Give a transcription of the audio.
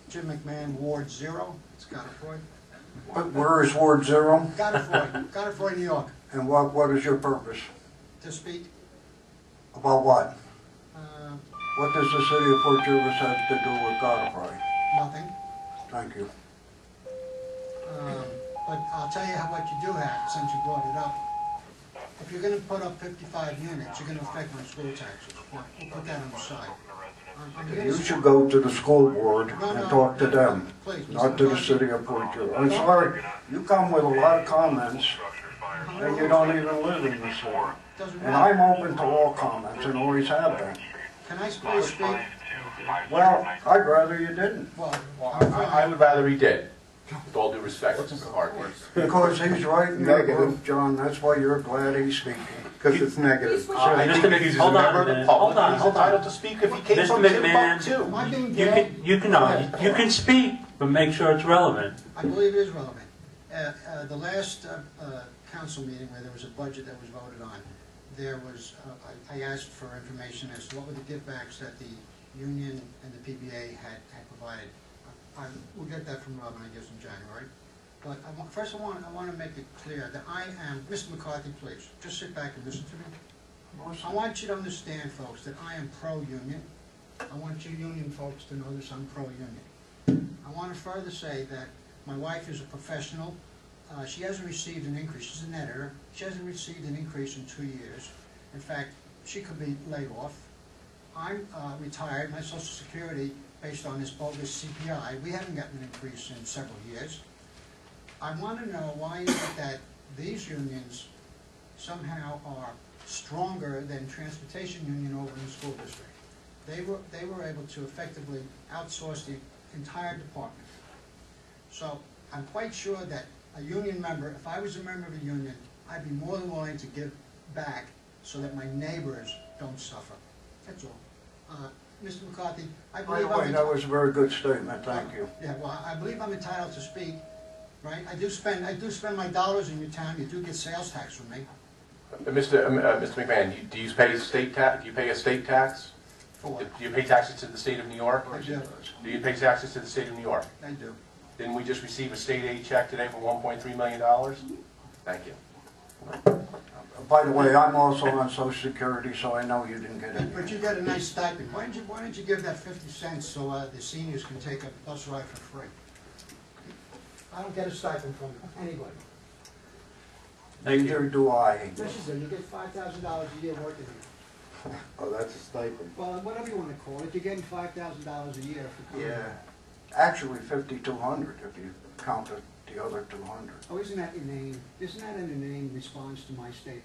Jim McMahon, Ward 0, Scottiford. But where is Ward 0? Scottiford, New York. And what is your purpose? To speak. About what? Uh, What does the city of Fort Jervis have to do with Godfrey? Nothing. Thank you. But I'll tell you what you do have, since you brought it up. If you're going to put up 55 units, you're going to affect my school taxes. We'll put that on the side. You should go to the school board and talk to them, Please, not to the city of Fort Jervis. I'm sorry, you come with a lot of comments, and you don't even live in the city. Doesn't And matter. I'm open to all comments and always have been. Can I please speak? Well, I'd rather you didn't, Well, I would rather he did, with all due respect, Mr. Harkey. because he's right in your group, John. That's why you're glad he's speaking. Because it's negative. I think if he's a Hold on member a of the minute. public, Hold on, he's hold on. entitled to speak if he came Mr. from McMahon, Timbuktu. am I being You gay? you can speak, but make sure it's relevant. I believe it is relevant. The last council meeting where there was a budget that was voted on, there was, I asked for information as to what were the givebacks that the union and the PBA had provided. We'll get that from Robin, I guess, in January. But first I want to make it clear that I am, Mr. McCarthy, please, just sit back and listen to me. I want you to understand, folks, that I am pro-union. I want you union folks to know this, I'm pro-union. I want to further say that my wife is a professional. She hasn't received an increase. She's an editor. She hasn't received an increase in 2 years. In fact, she could be laid off. I'm retired. My Social Security, based on this bogus CPI, we haven't gotten an increase in several years. I want to know why is it that these unions somehow are stronger than transportation union over in the school district. They were able to effectively outsource the entire department. So I'm quite sure that a union member, if I was a member of a union, I'd be more than willing to give back so that my neighbors don't suffer. That's all. Mr. McCarthy, I By believe the way, that was a very good statement. Thank you. Yeah, well, I believe I'm entitled to speak, right? I do spend my dollars in your town. You do get sales tax from me. Mr. McMahon, do you pay state tax? Do you pay a state tax? For what? Do you pay taxes to the state of New York? I do. Do you pay taxes to the state of New York? I do. Didn't we just receive a state aid check today for $1.3 million? Thank you. By the way, I'm also on Social Security, so I know you didn't get it. But you got a nice stipend. Why don't you give that 50 cents so the seniors can take a bus ride for free? I don't get a stipend from anybody. Neither do I. Yes, you do. You get $5,000 a year working here. Oh, that's a stipend. Well, whatever you want to call it, you're getting $5,000 a year for coming. Yeah. Actually, 5,200 if you count the other 200. Oh, isn't that inane? Isn't that an inane response to my statement?